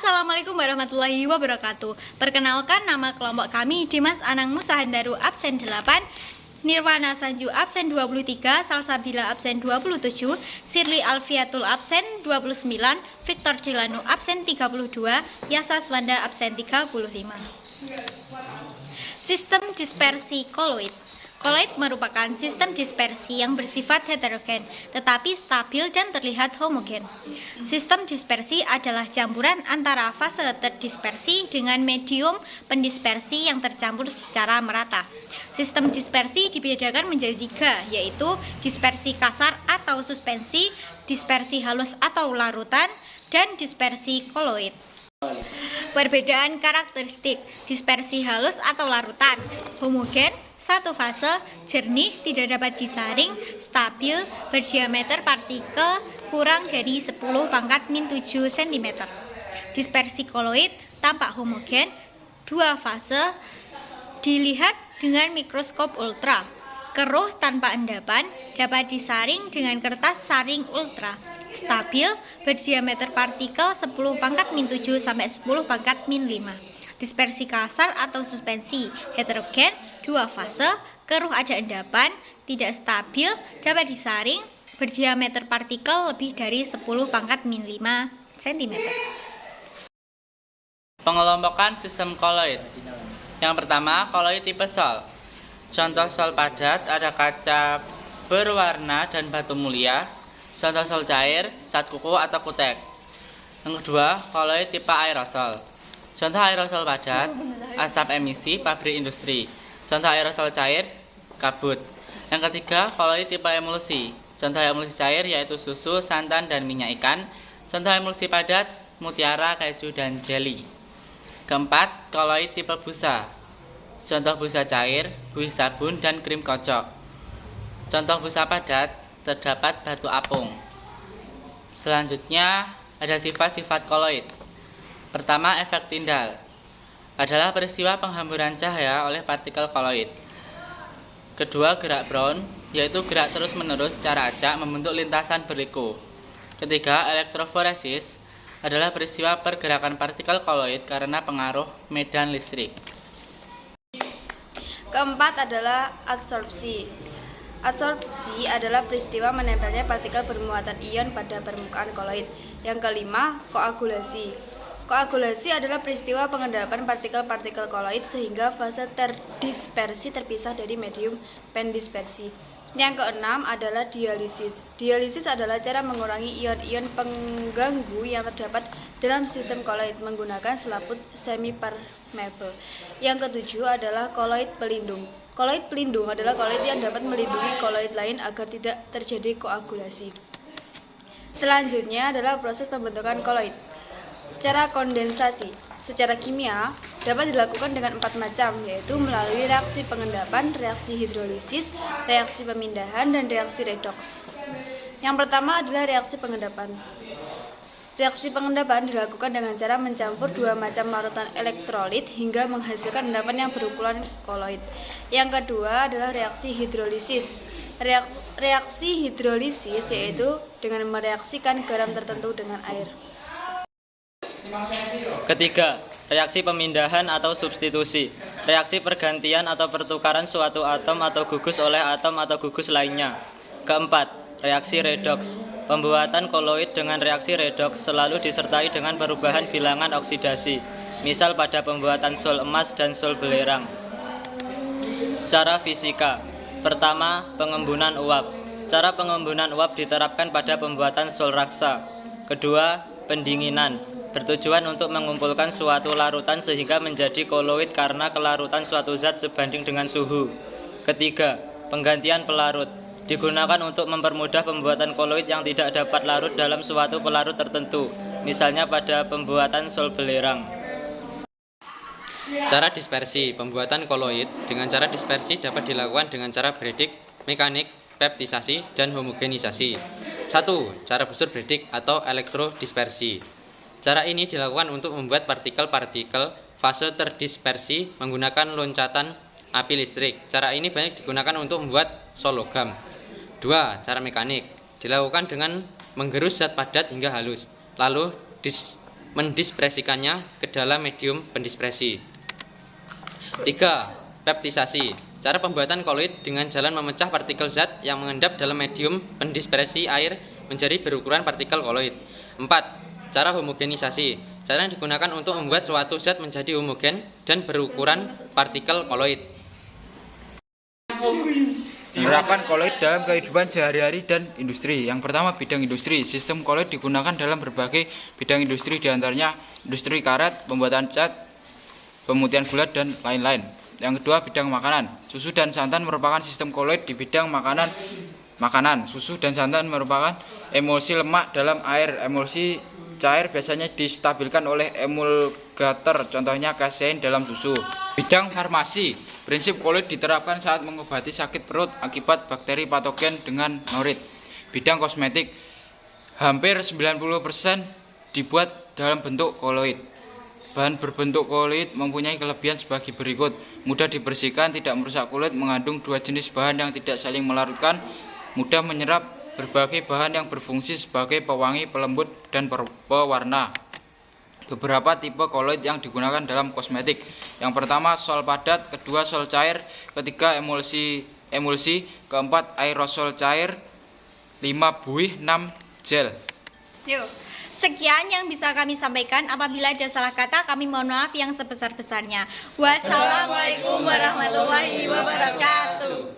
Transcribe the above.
Assalamualaikum warahmatullahi wabarakatuh. Perkenalkan, nama kelompok kami Dimas Anang Musa Handaru absen 8, Nirwana Sanju absen 23, Salsabila absen 27, Sirli Alfiatul absen 29, Victor Dilanu absen 32, Yasa Swanda absen 35. Sistem dispersi koloid. Koloid merupakan sistem dispersi yang bersifat heterogen, tetapi stabil dan terlihat homogen. Sistem dispersi adalah campuran antara fase terdispersi dengan medium pendispersi yang tercampur secara merata. Sistem dispersi dibedakan menjadi 3, yaitu dispersi kasar atau suspensi, dispersi halus atau larutan, dan dispersi koloid. Perbedaan karakteristik dispersi halus atau larutan: homogen, satu fase, jernih, tidak dapat disaring, stabil, berdiameter partikel kurang dari 10⁻⁷ cm. Dispersi koloid tampak homogen, dua fase, dilihat dengan mikroskop ultra, keruh tanpa endapan, dapat disaring dengan kertas saring ultra, stabil, berdiameter partikel 10⁻⁷ sampai 10⁻⁵. Dispersi kasar atau suspensi heterogen, dua fase, keruh ada endapan, tidak stabil, dapat disaring, berdiameter partikel lebih dari 10⁻⁵ cm. Pengelompokan sistem koloid. Yang pertama, koloid tipe sol. Contoh sol padat ada kaca berwarna dan batu mulia. Contoh sol cair, cat kuku atau kutek. Yang kedua, koloid tipe aerosol. Contoh aerosol padat, asap emisi pabrik industri. Contoh aerosol cair, kabut. Yang ketiga, koloid tipe emulsi. Contoh emulsi cair yaitu susu, santan, dan minyak ikan. Contoh emulsi padat, mutiara, keju, dan jeli. Keempat, koloid tipe busa. Contoh busa cair, buih sabun, dan krim kocok. Contoh busa padat, terdapat batu apung. Selanjutnya, ada sifat-sifat koloid. Pertama, efek Tyndall adalah peristiwa penghamburan cahaya oleh partikel koloid. Kedua, gerak Brown, yaitu gerak terus-menerus secara acak membentuk lintasan berliku. Ketiga, elektroforesis adalah peristiwa pergerakan partikel koloid karena pengaruh medan listrik. Keempat adalah adsorpsi. Adsorpsi adalah peristiwa menempelnya partikel bermuatan ion pada permukaan koloid. Yang kelima, koagulasi. Koagulasi adalah peristiwa pengendapan partikel-partikel koloid sehingga fase terdispersi terpisah dari medium pendispersi. Yang keenam adalah dialisis. Dialisis adalah cara mengurangi ion-ion pengganggu yang terdapat dalam sistem koloid menggunakan selaput semi-permeable. Yang ketujuh adalah koloid pelindung. Koloid pelindung adalah koloid yang dapat melindungi koloid lain agar tidak terjadi koagulasi. Selanjutnya adalah proses pembentukan koloid. Cara kondensasi secara kimia dapat dilakukan dengan 4 macam, yaitu melalui reaksi pengendapan, reaksi hidrolisis, reaksi pemindahan, dan reaksi redoks. Yang pertama adalah reaksi pengendapan. Reaksi pengendapan dilakukan dengan cara mencampur dua macam larutan elektrolit hingga menghasilkan endapan yang berukuran koloid. Yang kedua adalah reaksi hidrolisis. Reaksi hidrolisis yaitu dengan mereaksikan garam tertentu dengan air. Ketiga, reaksi pemindahan atau substitusi. Reaksi pergantian atau pertukaran suatu atom atau gugus oleh atom atau gugus lainnya. Keempat, reaksi redoks. Pembuatan koloid dengan reaksi redoks selalu disertai dengan perubahan bilangan oksidasi, misal pada pembuatan sol emas dan sol belerang. Cara fisika. Pertama, pengembunan uap. Cara pengembunan uap diterapkan pada pembuatan sol raksa. Kedua, pendinginan. Bertujuan untuk mengumpulkan suatu larutan sehingga menjadi koloid karena kelarutan suatu zat sebanding dengan suhu. Ketiga, penggantian pelarut. Digunakan untuk mempermudah pembuatan koloid yang tidak dapat larut dalam suatu pelarut tertentu, misalnya pada pembuatan sol belerang. Cara dispersi. Pembuatan koloid dengan cara dispersi dapat dilakukan dengan cara Bredig, mekanik, peptisasi, dan homogenisasi. 1. Cara busur Bredig atau elektrodispersi. Cara ini dilakukan untuk membuat partikel-partikel fase terdispersi menggunakan loncatan api listrik. Cara ini banyak digunakan untuk membuat sol logam. 2. Cara mekanik. Dilakukan dengan menggerus zat padat hingga halus, lalu mendispersikannya ke dalam medium pendispersi. 3. Peptisasi. Cara pembuatan koloid dengan jalan memecah partikel zat yang mengendap dalam medium pendispersi air menjadi berukuran partikel koloid. 4. Cara homogenisasi. Cara yang digunakan untuk membuat suatu zat menjadi homogen dan berukuran partikel koloid. Penerapan koloid dalam kehidupan sehari-hari dan industri. Yang pertama, bidang industri. Sistem koloid digunakan dalam berbagai bidang industri, diantaranya industri karet, pembuatan cat, pemutihan gula, dan lain-lain. Yang kedua, bidang makanan. Susu dan santan merupakan sistem koloid di bidang makanan. Susu dan santan merupakan emulsi lemak dalam air. Emulsi cair biasanya distabilkan oleh emulgator, contohnya kasein dalam susu. Bidang farmasi. Prinsip koloid diterapkan saat mengobati sakit perut akibat bakteri patogen dengan norit. Bidang kosmetik. Hampir 90% dibuat dalam bentuk koloid. Bahan berbentuk koloid mempunyai kelebihan sebagai berikut. Mudah dibersihkan, tidak merusak kulit, mengandung dua jenis bahan yang tidak saling melarutkan, mudah menyerap berbagai bahan yang berfungsi sebagai pewangi, pelembut, dan pewarna. Beberapa tipe koloid yang digunakan dalam kosmetik. Yang pertama, sol padat, kedua, sol cair, ketiga, emulsi, keempat, aerosol cair, 5, buih, 6, gel. Yuk. Sekian yang bisa kami sampaikan. Apabila ada salah kata, kami mohon maaf yang sebesar-besarnya. Wassalamualaikum warahmatullahi wabarakatuh.